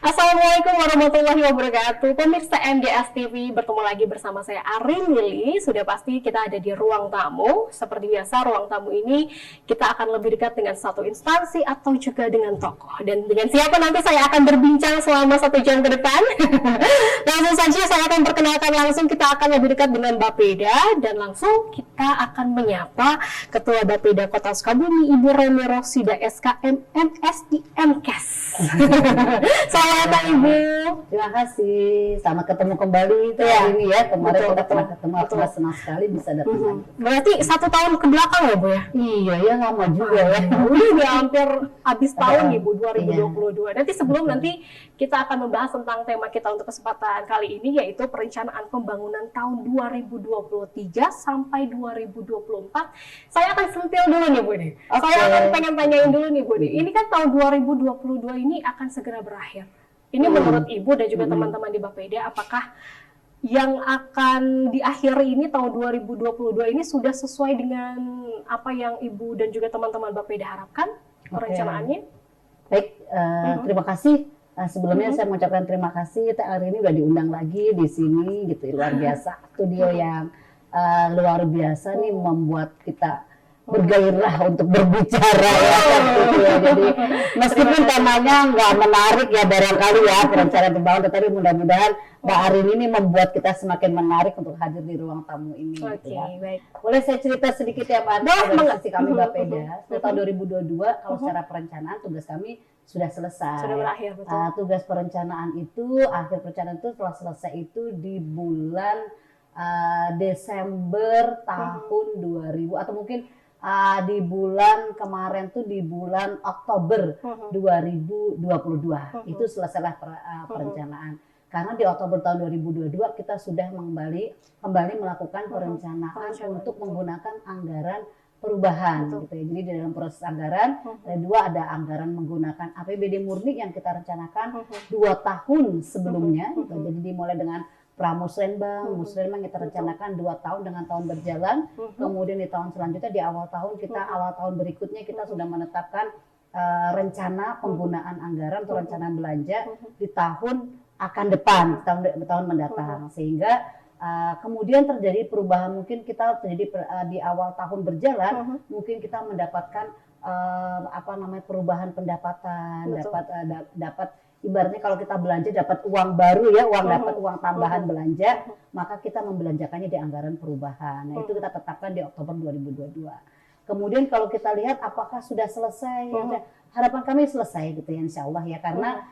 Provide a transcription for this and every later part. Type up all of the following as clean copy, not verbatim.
Assalamualaikum warahmatullahi wabarakatuh. Pemirsa MDS TV, bertemu lagi bersama saya Arin Lili. Sudah pasti kita ada di ruang tamu. Seperti biasa, ruang tamu ini kita akan lebih dekat dengan satu instansi atau juga dengan tokoh. Dan dengan siapa nanti saya akan berbincang selama 1 jam ke depan. Langsung saja saya akan perkenalkan langsung, kita akan lebih dekat dengan Bapeda. Dan langsung kita akan menyapa Ketua Bapeda Kota Sukabumi, Ibu Remi Rosida SKM MSI MKes. Selamat Ibu. Terima kasih. Selamat ketemu kembali ini ya. Kemarin Betul, kita pernah betul. ketemu. Aku senang sekali bisa datang lagi. Berarti 1 tahun ke belakang ya Bu ya? Iya ya, lama juga ya. Udah hampir habis tahun nih Bu, 2022. Nanti sebelum Betul. nanti kita akan membahas tentang tema kita untuk kesempatan kali ini, yaitu perencanaan pembangunan tahun 2023 sampai 2024. Saya akan sentil dulu nih Bu nih. Saya akan pengen tanyain dulu nih Bu nih. Ini kan tahun 2022 ini akan segera berakhir. Ini menurut Ibu dan juga teman-teman di Bapeda, apakah yang akan diakhiri ini tahun 2022 ini sudah sesuai dengan apa yang Ibu dan juga teman-teman Bapeda harapkan perencanaannya? Baik, terima kasih. Sebelumnya saya mengucapkan terima kasih. Hari ini udah diundang lagi di sini gitu. Luar biasa. Studio yang luar biasa nih membuat kita bergairah untuk berbicara ya. Jadi meskipun temanya nggak menarik ya barangkali ya perencanaan pembangunan, tetapi mudah-mudahan Mbak Arin ini membuat kita semakin menarik untuk hadir di ruang tamu ini. Oke, Gitu ya. baik. Boleh saya cerita sedikit ya Pak dari sisi kami Bapeda. Sejak tahun 2022 kalau secara perencanaan tugas kami sudah selesai. Sudah berakhir, betul. Tugas perencanaan itu, akhir perencanaan itu setelah selesai itu di bulan Desember tahun 2000 atau mungkin di bulan kemarin tuh di bulan Oktober 2022 itu selesailah perencanaan. Karena di Oktober tahun 2022 kita sudah kembali melakukan perencanaan untuk menggunakan anggaran perubahan gitu ya. Jadi di dalam proses anggaran ada dua, ada anggaran menggunakan APBD murni yang kita rencanakan 2 tahun sebelumnya gitu. Jadi dimulai dengan Pramusrenbang, Musrenbang kita rencanakan 2 tahun dengan tahun berjalan. Kemudian di tahun selanjutnya di awal tahun awal tahun berikutnya kita sudah menetapkan rencana penggunaan anggaran atau rencana belanja di tahun akan depan, tahun mendatang. Sehingga kemudian terjadi perubahan, mungkin kita terjadi di awal tahun berjalan, mungkin kita mendapatkan perubahan pendapatan, dapat ibaratnya kalau kita belanja dapat uang baru ya, dapat uang tambahan belanja, maka kita membelanjakannya di anggaran perubahan. Nah, itu kita tetapkan di Oktober 2022. Kemudian kalau kita lihat apakah sudah selesai, harapan kami selesai gitu ya insya Allah ya, karena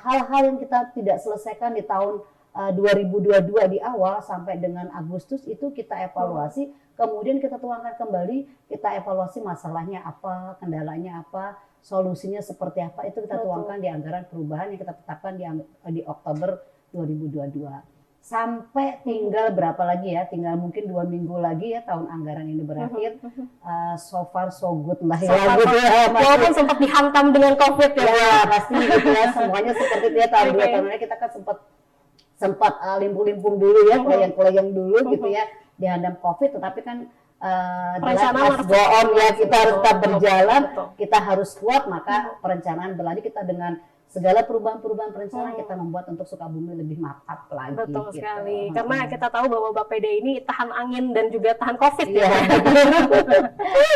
hal-hal yang kita tidak selesaikan di tahun 2022 di awal sampai dengan Agustus itu kita evaluasi, kemudian kita tuangkan kembali, kita evaluasi masalahnya apa, kendalanya apa, solusinya seperti apa, itu kita tuangkan di anggaran perubahan yang kita tetapkan di Oktober 2022. Sampai tinggal berapa lagi ya, tinggal mungkin 2 minggu lagi ya tahun anggaran ini berakhir. So far so good lah ya. Walaupun sempat dihantam dengan COVID ya. Ya pasti gitu ya, semuanya seperti itu ya. Tahun 2 tahun ini kita kan sempat limpung-limpung dulu ya, kelayang-kelayang dulu gitu ya, dihantam COVID, tetapi kan perencanaan harus go on ya, kita harus tetap berjalan, betul. kita harus kuat, maka perencanaan berlanjut kita dengan segala perubahan-perubahan perencanaan kita membuat untuk Sukabumi lebih mantap lagi. Betul gitu. sekali, karena kita tahu bahwa Bapeda ini tahan angin dan juga tahan COVID ya.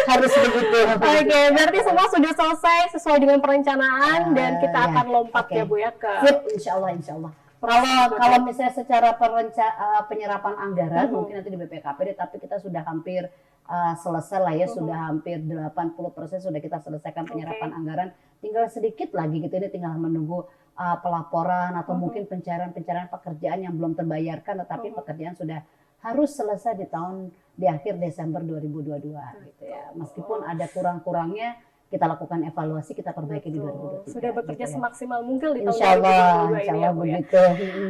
Harus begitu. Oke, berarti semua sudah selesai sesuai dengan perencanaan dan kita akan lompat ya Bu ya ke Insya Allah. Kalau misalnya secara penyerapan anggaran mungkin nanti di BPKPD, tapi kita sudah hampir selesai lah ya, sudah hampir 80% sudah kita selesaikan penyerapan anggaran. Tinggal sedikit lagi gitu, ini tinggal menunggu pelaporan atau mungkin pencarian pekerjaan yang belum terbayarkan, tetapi pekerjaan sudah harus selesai di akhir Desember 2022 gitu ya. Meskipun ada kurang-kurangnya, kita lakukan evaluasi, kita perbaiki di 2023. Sudah bekerja gitu semaksimal mungkin di tahun 2022 ini ya Bu ya.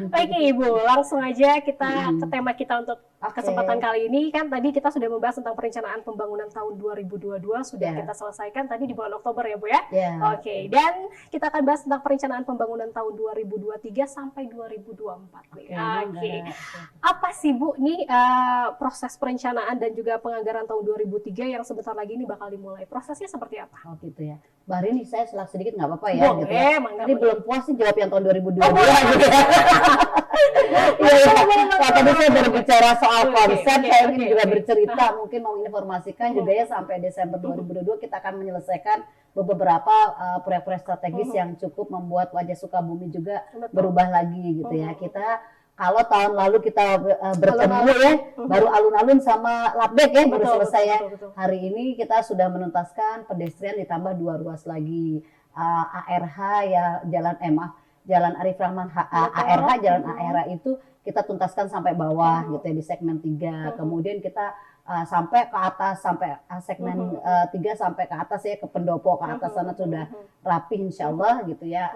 Oke Ibu, langsung aja kita ke tema kita untuk kesempatan kali ini. Kan tadi kita sudah membahas tentang perencanaan pembangunan tahun 2022, sudah kita selesaikan tadi di bulan Oktober ya Bu ya. Oke, dan kita akan bahas tentang perencanaan pembangunan tahun 2023 sampai 2024 nih. Oke. Apa sih Bu nih proses perencanaan dan juga penganggaran tahun 2003 yang sebentar lagi ini bakal dimulai? Prosesnya seperti apa? Oh gitu ya. Mbak Rini, saya selak sedikit nggak apa-apa ya? Boleh, gitu ya. mangga, Ini boleh. belum puas sih jawab yang tahun 2022 gitu ya. Iya, iya. Nah, tadi saya berbicara soal Oke, konsep, oke, saya ingin oke, juga oke. bercerita, mungkin mau informasikan juga ya sampai Desember 2022 kita akan menyelesaikan beberapa proyek-proyek strategis yang cukup membuat wajah Sukabumi juga Betul. berubah lagi gitu ya. Kita kalau tahun lalu kita bertemu ya, baru alun-alun sama Labdek ya, baru Betul, selesai ya. betul, betul. Hari ini kita sudah menuntaskan pedestrian ditambah 2 ruas lagi. ARH ya Jalan Arif Rahman ARH, Jalan ARH itu kita tuntaskan sampai bawah gitu ya di segmen 3. Kemudian kita sampai ke atas sampai segmen 3 sampai ke atas ya ke Pendopo ke atas sana sudah rapi insyaallah gitu ya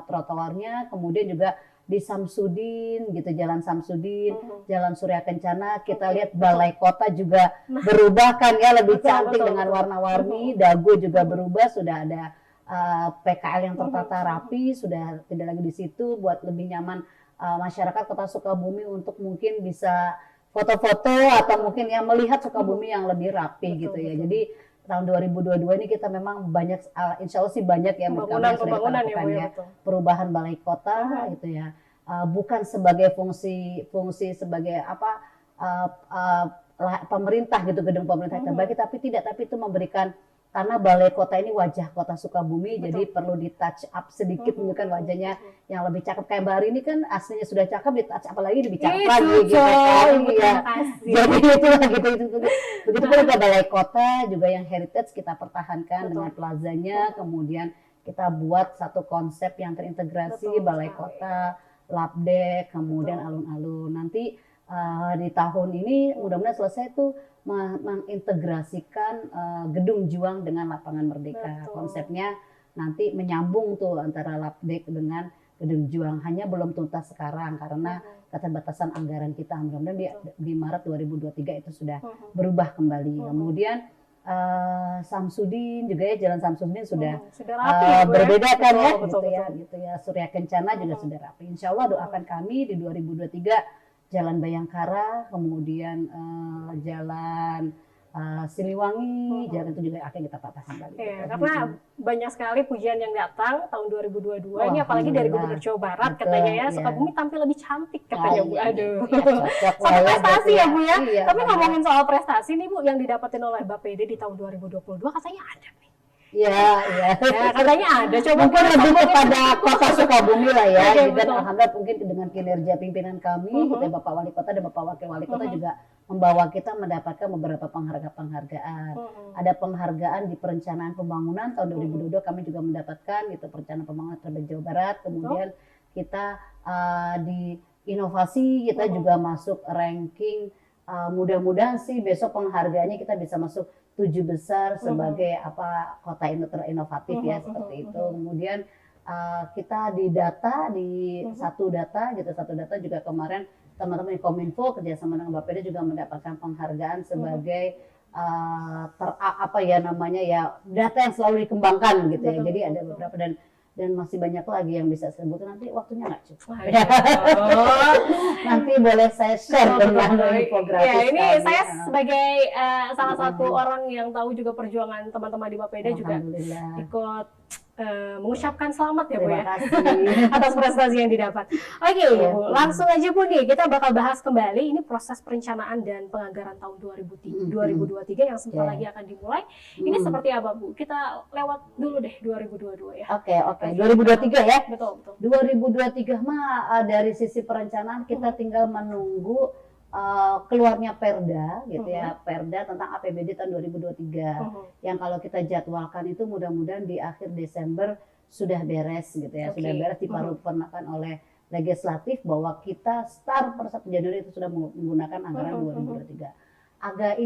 trotoarnya. Kemudian juga di Samsudin gitu, Jalan Samsudin, Jalan Surya Kencana, kita lihat balai kota juga berubah kan ya, lebih cantik dengan warna-warni. Dago juga berubah, sudah ada PKL yang tertata rapi, sudah tidak lagi di situ buat lebih nyaman masyarakat Kota Sukabumi untuk mungkin bisa foto-foto atau mungkin yang melihat Sukabumi yang lebih rapi gitu ya. Jadi tahun 2022 ini kita memang banyak, insya Allah sih banyak ya Pembangunan yang sudah kita lakukan ya, Bu, ya. betul. Perubahan balai kota gitu ya. Bukan sebagai fungsi sebagai apa pemerintah gitu, gedung pemerintah terbaik, tapi itu memberikan, karena balai kota ini wajah kota Sukabumi, jadi perlu di touch up sedikit menunjukkan wajahnya yang lebih cakep. Kayak Mbak Rini kan aslinya sudah cakep, di touch up lagi lebih cakep lagi gitu kan. Iya. Jadi itulah gitu itu. Begitu pun ke balai kota juga yang heritage kita pertahankan dengan plazanya, kemudian kita buat satu konsep yang terintegrasi, balai kota, Labdek, kemudian alun-alun. Nanti di tahun ini mudah-mudahan selesai tuh mengintegrasikan Gedung Juang dengan Lapangan Merdeka. Konsepnya nanti menyambung tuh antara Labdek dengan Gedung Juang. Hanya belum tuntas sekarang karena keterbatasan anggaran kita. Mudah-mudahan di Maret 2023 itu sudah berubah kembali. Kemudian Samsudin juga ya, Jalan Samsudin sudah rapi, berbeda kan ya, betul, gitu ya. Surya Kencana juga sudah rapi. Insya Allah doakan kami di 2023 Jalan Bayangkara, kemudian Jalan Siliwangi, jalan itu juga akan kita patahkan lagi. Iya, karena banyak sekali pujian yang datang tahun 2022 ini, apalagi dari Gubernur Jawa Barat katanya ya, Sukabumi tampil lebih cantik katanya Bu. Aduh, sampai prestasi ya Bu ya. Tapi ngomongin soal prestasi nih Bu, yang didapatin oleh Bapeda di tahun 2022 katanya ada nih. Iya. Ya, katanya ada. Coba mungkin lebih kepada Kota Sukabumi lah ya. Dan alhamdulillah mungkin dengan kinerja pimpinan kami, Bapak Wali Kota dan Bapak Wakil Wali Kota juga membawa kita mendapatkan beberapa penghargaan. Ada penghargaan di perencanaan pembangunan tahun 2022 kami juga mendapatkan itu perencanaan pembangunan terbaik Jawa Barat. Kemudian kita di inovasi kita juga masuk ranking. Mudah-mudahan sih besok penghargaannya kita bisa masuk 7 besar sebagai kota inovatif ya, seperti itu. Kemudian kita di satu data juga kemarin teman-teman di Kominfo kerjasama dengan Bapeda juga mendapatkan penghargaan sebagai data yang selalu dikembangkan gitu ya. Jadi ada beberapa dan masih banyak lagi yang bisa saya sebutkan, nanti waktunya nggak cukup. Nanti boleh saya share dengan infografis. Ya, ini saya sebagai salah satu orang yang tahu juga perjuangan teman-teman di Bapeda juga ikut mengucapkan selamat ya Bu ya atas prestasi yang didapat. Oke Bu, langsung aja Bu nih, kita bakal bahas kembali ini proses perencanaan dan penganggaran tahun 2023 yang sebentar lagi akan dimulai. Ini seperti apa Bu? Kita lewat dulu deh 2022 ya. Oke. 2023 ya. Betul. 2023 mah dari sisi perencanaan kita tinggal menunggu keluarnya Perda gitu ya, Perda tentang APBD tahun 2023 yang kalau kita jadwalkan itu mudah-mudahan di akhir Desember sudah beres gitu ya, sudah beres diparipurnakan oleh legislatif bahwa kita start per 1 Januari itu sudah menggunakan anggaran 2023. Agak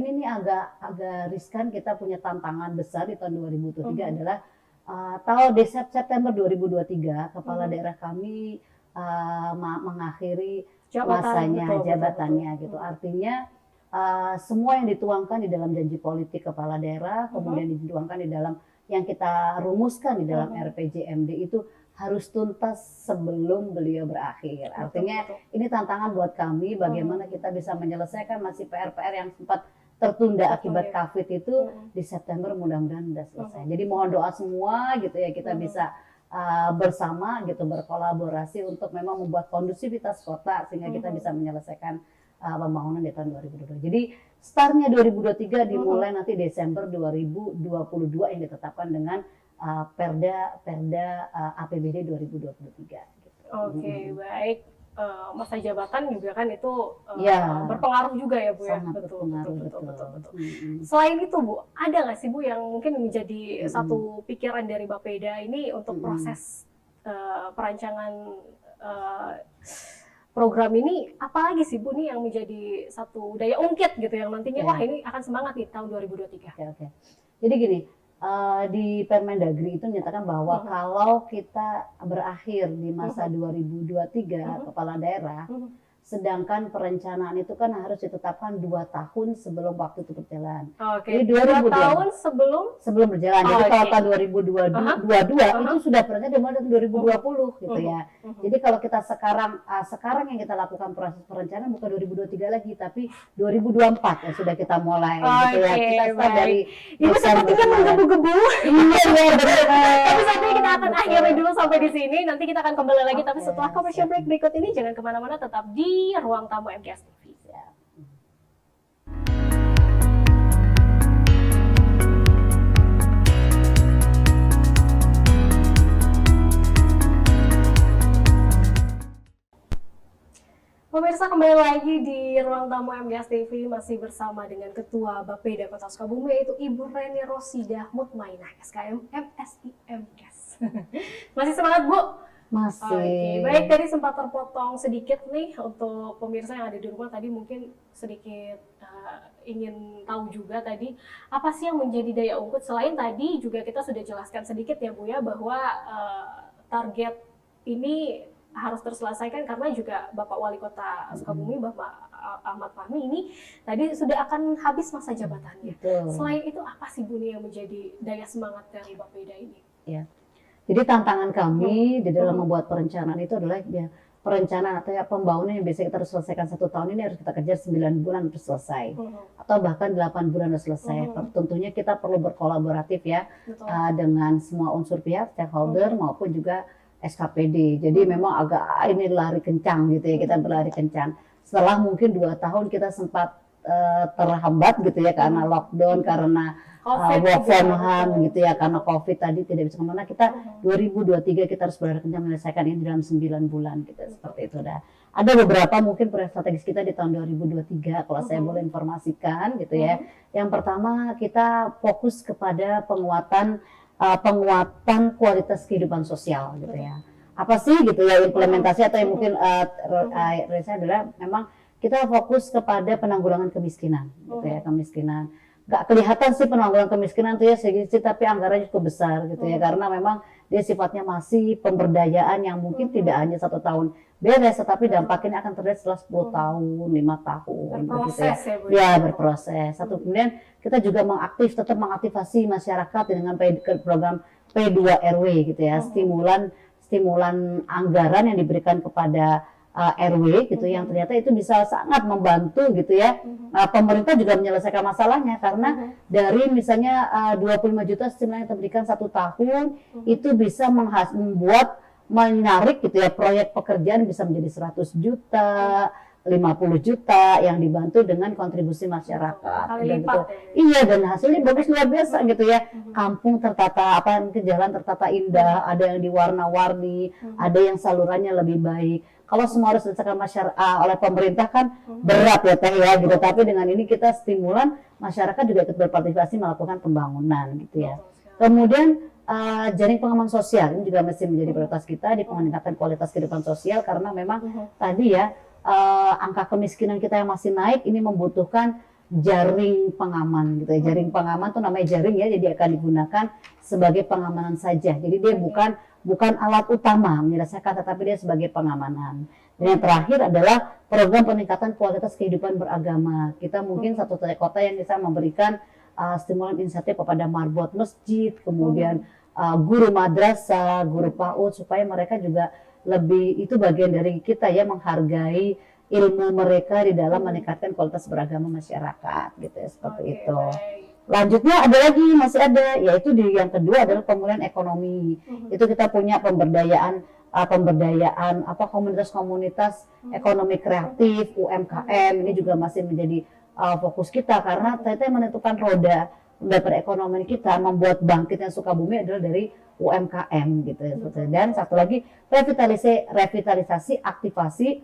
riskan, kita punya tantangan besar di tahun 2023 adalah tahun September 2023 kepala daerah kami mengakhiri jabatannya gitu. Artinya semua yang dituangkan di dalam janji politik kepala daerah, kemudian dituangkan di dalam yang kita rumuskan di dalam RPJMD itu harus tuntas sebelum beliau berakhir. Artinya ini tantangan buat kami, bagaimana kita bisa menyelesaikan masih PR-PR yang sempat tertunda akibat COVID itu di September mudah-mudahan udah selesai. Jadi mohon doa semua gitu ya, kita bisa bersama gitu berkolaborasi untuk memang membuat kondusivitas kota sehingga kita bisa menyelesaikan pembangunan di tahun 2022. Jadi startnya 2023 dimulai nanti Desember 2022 yang ditetapkan dengan Perda APBD 2023. Gitu. Oke, baik. Masa jabatan juga kan itu Ya, berpengaruh juga ya Bu ya. sangat berpengaruh, Betul. Selain itu Bu, ada nggak sih Bu yang mungkin menjadi satu pikiran dari Bapeda ini untuk proses perancangan program ini, apalagi sih Bu nih yang menjadi satu daya ungkit gitu yang nantinya wah ini akan semangat nih tahun 2023. Oke. Jadi gini, di Permendagri itu menyatakan bahwa kalau kita berakhir di masa 2023 kepala daerah, sedangkan perencanaan itu kan harus ditetapkan 2 tahun sebelum waktu itu berjalan. Oke. Jadi 2 tahun sebelum berjalan. Jadi kalau tahun 2022 itu sudah perencanaan dimulai dari 2020 gitu ya. Jadi kalau kita sekarang yang kita lakukan proses perencanaan bukan 2023 lagi tapi 2024 ya sudah kita mulai gitu ya. Kita start dari Ibu sepertinya menggebu-gebu. Iya benar. Tapi saat ini kita akan akhiri dulu sampai di sini. Nanti kita akan kembali lagi. Tapi setelah commercial break berikut ini jangan kemana-mana, tetap di Ruang Tamu MGS TV. Pemirsa, kembali lagi di Ruang Tamu MGS TV, masih bersama dengan Ketua Bapeda Kota Sukabumi yaitu Ibu Reni Rosidah Mutmainah SKM MSI MKes. Masih semangat Bu? Masih. Oke, baik, tadi sempat terpotong sedikit nih untuk pemirsa yang ada di rumah tadi mungkin sedikit ingin tahu juga tadi apa sih yang menjadi daya ungkit selain tadi juga kita sudah jelaskan sedikit ya Bu ya bahwa target ini harus terselesaikan karena juga Bapak Wali Kota Sukabumi Bapak Ahmad Fahmi ini tadi sudah akan habis masa jabatannya. Betul. Selain itu apa sih Bu nih yang menjadi daya semangat dari Bapeda ini? Ya. Jadi tantangan kami di dalam membuat perencanaan itu adalah ya, perencanaan atau ya, pembangunan yang biasanya kita harus selesaikan 1 tahun ini harus kita kejar 9 bulan untuk selesai atau bahkan 8 bulan harus selesai. Tentunya kita perlu berkolaboratif ya dengan semua unsur pihak, stakeholder maupun juga SKPD. Jadi memang agak ini lari kencang gitu ya, kita berlari kencang. Setelah mungkin 2 tahun kita sempat terhambat gitu ya karena lockdown, karena work from home gitu ya, karena COVID tadi tidak bisa kemana. Kita 2023 kita harus berlari kencang menyelesaikan ini dalam 9 bulan gitu, seperti itu dah. Ada beberapa mungkin proyek strategis kita di tahun 2023 kalau saya boleh informasikan gitu ya. Yang pertama kita fokus kepada penguatan kualitas kehidupan sosial gitu ya. Apa sih gitu ya implementasi atau yang mungkin Reza adalah memang kita fokus kepada penanggulangan kemiskinan gitu ya, kemiskinan. Gak kelihatan sih penanggulangan kemiskinan itu ya sedikit tapi anggarannya cukup besar gitu ya karena memang dia sifatnya masih pemberdayaan yang mungkin tidak hanya 1 tahun beres tetapi dampaknya akan terlihat setelah 10 tahun, 5 tahun gitu ya. Ya berproses. Satu kemudian kita juga tetap mengaktifasi masyarakat dengan program P2RW gitu ya, stimulan anggaran yang diberikan kepada RW gitu yang ternyata itu bisa sangat membantu gitu ya. Pemerintah juga menyelesaikan masalahnya karena dari misalnya 25 juta stimulan yang diberikan 1 tahun itu bisa menarik gitu ya proyek pekerjaan bisa menjadi 100 juta, 50 juta yang dibantu dengan kontribusi masyarakat. Gitu. Iya dan hasilnya bagus luar biasa gitu ya. Kampung tertata, jalan tertata indah, ada yang diwarna-warni, ada yang salurannya lebih baik. Kalau semua harus diselesaikan oleh pemerintah kan berat ya Teh ya gitu. Tapi dengan ini kita stimulan masyarakat juga ikut berpartisipasi melakukan pembangunan gitu ya. Kemudian jaring pengaman sosial ini juga mesti menjadi prioritas kita di peningkatan kualitas kehidupan sosial karena memang tadi ya angka kemiskinan kita yang masih naik ini membutuhkan jaring pengaman gitu ya. Jaring pengaman tuh namanya jaring ya, jadi akan digunakan sebagai pengamanan saja. Jadi dia bukan alat utama menyelesaikan tetapi dia sebagai pengamanan. Dan yang terakhir adalah program peningkatan kualitas kehidupan beragama. Kita mungkin satu kota yang bisa memberikan stimulan insentif kepada marbot masjid, kemudian guru madrasah, guru PAUD supaya mereka juga lebih itu bagian dari kita ya menghargai ilmu mereka di dalam meningkatkan kualitas beragama masyarakat gitu ya, seperti Oke, itu. baik. Lanjutnya ada lagi, masih ada, yaitu di yang kedua adalah pemulihan ekonomi. Itu kita punya pemberdayaan komunitas-komunitas ekonomi kreatif, UMKM, ini juga masih menjadi fokus kita karena ternyata yang menentukan roda perekonomian kita, membuat bangkitnya Sukabumi adalah dari UMKM gitu ya. Dan satu lagi revitalisasi aktivasi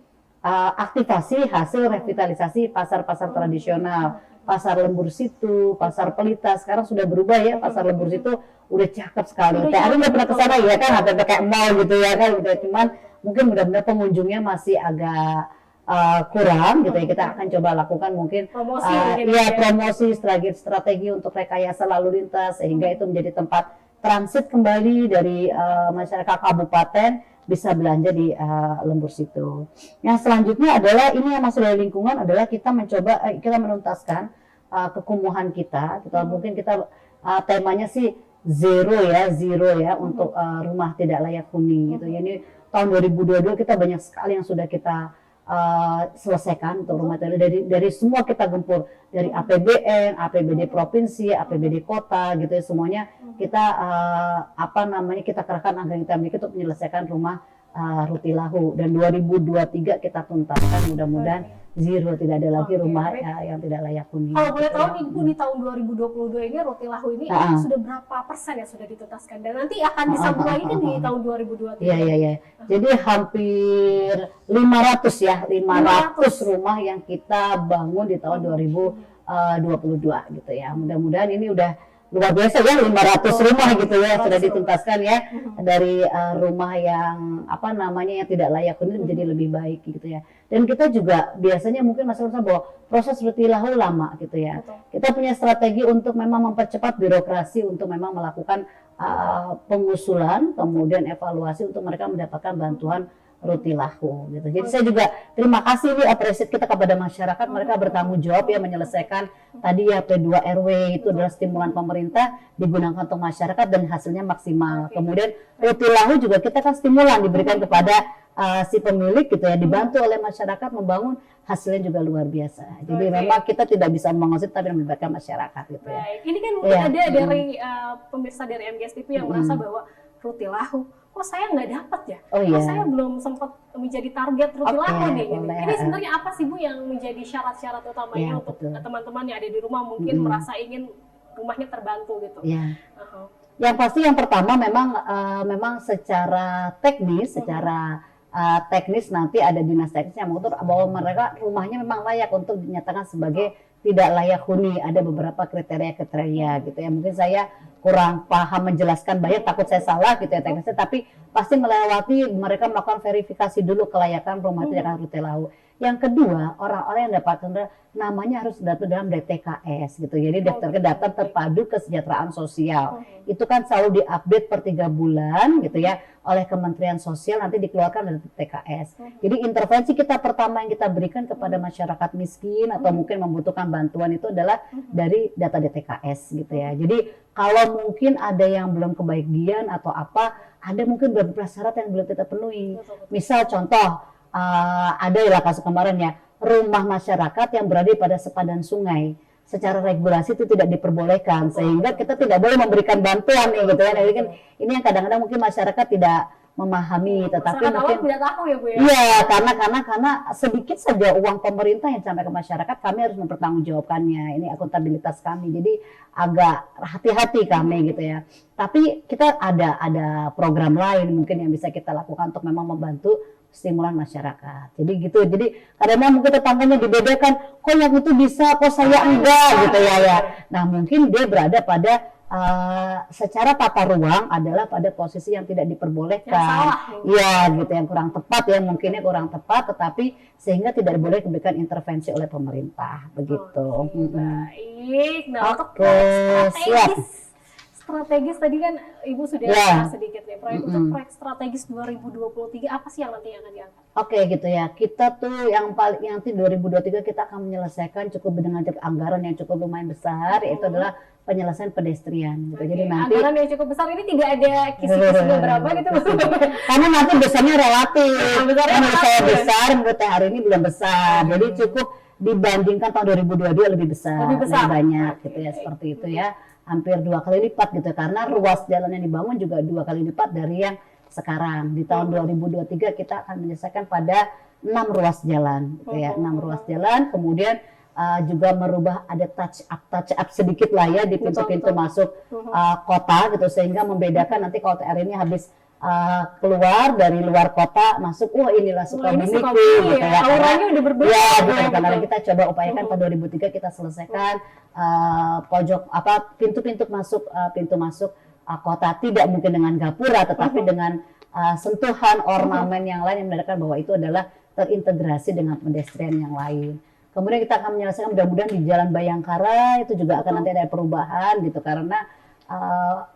hasil revitalisasi pasar-pasar tradisional. Pasar Lembur Situ, Pasar Pelita sekarang sudah berubah ya, Pasar Lembur Situ udah cakep sekali. Kayak aku nggak pernah kesana ya kan, ada kayak mall gitu ya kan, gitu. Cuman mungkin mudah-mudahan pengunjungnya masih agak kurang gitu ya. Kita akan coba lakukan mungkin promosi strategi untuk rekayasa lalu lintas sehingga itu menjadi tempat transit kembali dari masyarakat kabupaten bisa belanja di Lembur Situ. Yang selanjutnya adalah ini yang masuk dari lingkungan adalah kita menuntaskan kekumuhan kita. Mungkin kita temanya sih zero ya untuk rumah tidak layak huni gitu. Ini tahun 2022 kita banyak sekali yang sudah kita selesaikan untuk rumah tangga dari semua kita gempur dari APBN, APBD provinsi, APBD kota gitu ya, semuanya kita kita kerahkan anggaran kita miliki untuk menyelesaikan rumah Rutilahu, dan 2023 kita tuntaskan mudah-mudahan zero, tidak ada lagi rumah yang tidak layak huni. Kalau boleh tahu Ibu di tahun 2022 ini Rutilahu ini sudah berapa persen yang sudah dituntaskan, dan nanti akan disambung lagi kan di tahun 2023? Iya. Jadi hampir 500 rumah yang kita bangun di tahun 2022 gitu ya. Mudah-mudahan ini udah luar biasa ya, 500 rumah gitu ya sudah dituntaskan ya, dari rumah yang yang tidak layak huni menjadi lebih baik gitu ya. Dan kita juga biasanya mungkin masalah bahwa proses Rutilahu lama gitu ya. Kita punya strategi untuk memang mempercepat birokrasi untuk memang melakukan pengusulan, kemudian evaluasi untuk mereka mendapatkan bantuan Rutilahu gitu. Jadi saya juga terima kasih apresiasi kita kepada masyarakat, mereka bertanggung jawab ya menyelesaikan tadi ya P2RW itu adalah stimulan pemerintah digunakan untuk masyarakat dan hasilnya maksimal. Kemudian Rutilahu juga kita kan stimulan diberikan kepada si pemilik gitu ya, dibantu oleh masyarakat membangun, hasilnya juga luar biasa. Jadi memang kita tidak bisa mengusir tapi melibatkan masyarakat gitu ya. Baik. Ini kan mungkin ada dari pemirsa dari MGS TV yang merasa bahwa Rutilahu kok saya nggak dapat ya? Kok saya belum sempat menjadi target Rutilahu nih gitu. Ini sebenarnya apa sih Bu yang menjadi syarat-syarat utamanya untuk teman-teman yang ada di rumah mungkin merasa ingin rumahnya terbantu gitu? Yang pasti yang pertama memang secara teknis, nanti ada dinas teknis yang mengatur bahwa mereka rumahnya memang layak untuk dinyatakan sebagai tidak layak huni. Ada beberapa kriteria gitu ya. Mungkin saya kurang paham menjelaskan banyak, takut saya salah gitu ya teknisnya, tapi pasti melewati mereka melakukan verifikasi dulu kelayakan rumah itu yang Rutilahu. Yang kedua, orang-orang yang dapat namanya harus daftar dalam DTKS gitu. Jadi daftar terpadu kesejahteraan sosial. Itu kan selalu diupdate per 3 bulan gitu ya oleh Kementerian Sosial, nanti dikeluarkan dari DTKS. Jadi intervensi kita pertama yang kita berikan kepada masyarakat miskin atau mungkin membutuhkan bantuan itu adalah dari data DTKS gitu ya. Jadi kalau mungkin ada yang belum kebagian atau ada mungkin beberapa syarat yang belum kita penuhi. Misal contoh, ada ya kasus kemarin ya, rumah masyarakat yang berada pada sepadan sungai. Secara regulasi itu tidak diperbolehkan, sehingga kita tidak boleh memberikan bantuan gitu ya. Jadi kan ini yang kadang-kadang mungkin masyarakat tidak memahami, tetapi mungkin tidak tahu ya Bu ya. Iya, karena sedikit saja uang pemerintah yang sampai ke masyarakat, kami harus mempertanggungjawabkannya. Ini akuntabilitas kami. Jadi agak hati-hati kami gitu ya. Tapi kita ada program lain mungkin yang bisa kita lakukan untuk memang membantu stimulan masyarakat. Jadi gitu. Jadi kadang-kadang mungkin tetangganya dibedakan, kok yang itu bisa, kok saya enggak gitu ya. Nah, mungkin dia berada pada secara tata ruang adalah pada posisi yang tidak diperbolehkan, gitu, yang kurang tepat ya, mungkinnya kurang tepat, tetapi sehingga tidak boleh diberikan intervensi oleh pemerintah, begitu. Baik, nah untuk strategis tadi kan Ibu sudah Ya. bahas sedikit nih. Untuk proyek strategis 2023 apa sih yang nanti akan diangkat? Oke gitu ya. Kita tuh yang paling nanti 2023 kita akan menyelesaikan cukup dengan anggaran yang cukup lumayan besar, yaitu adalah penyelesaian pedestrian gitu. Jadi nanti anggaran yang cukup besar ini tidak ada kisi-kisinya berapa gitu. karena nanti besarnya relatif. Besarnya Menurut saya relatif. besar, menurut saya hari ini belum besar. Jadi cukup dibandingkan tahun 2022 lebih besar, Lebih besar. banyak gitu ya, seperti itu ya. Hampir 2 kali lipat gitu, karena ruas jalan yang dibangun juga 2 kali lipat dari yang sekarang. Di tahun 2023 kita akan menyelesaikan pada 6 ruas jalan gitu ya, 6 ruas jalan. Kemudian juga merubah, ada touch up sedikit lah ya di pintu-pintu masuk kota gitu, sehingga membedakan nanti kalau TR ini habis keluar dari luar kota masuk, inilah Sukabumi gitu ya, auranya udah berbeda ya gitu gitu. ya, Karena betul. kita coba upayakan pada 2003 kita selesaikan pojok pintu masuk pintu masuk kota, tidak mungkin dengan gapura tetapi dengan sentuhan ornamen yang lain yang menandakan bahwa itu adalah terintegrasi dengan pedestrian yang lain. Kemudian kita akan menyelesaikan mudah-mudahan di Jalan Bayangkara itu juga akan nanti ada perubahan gitu, karena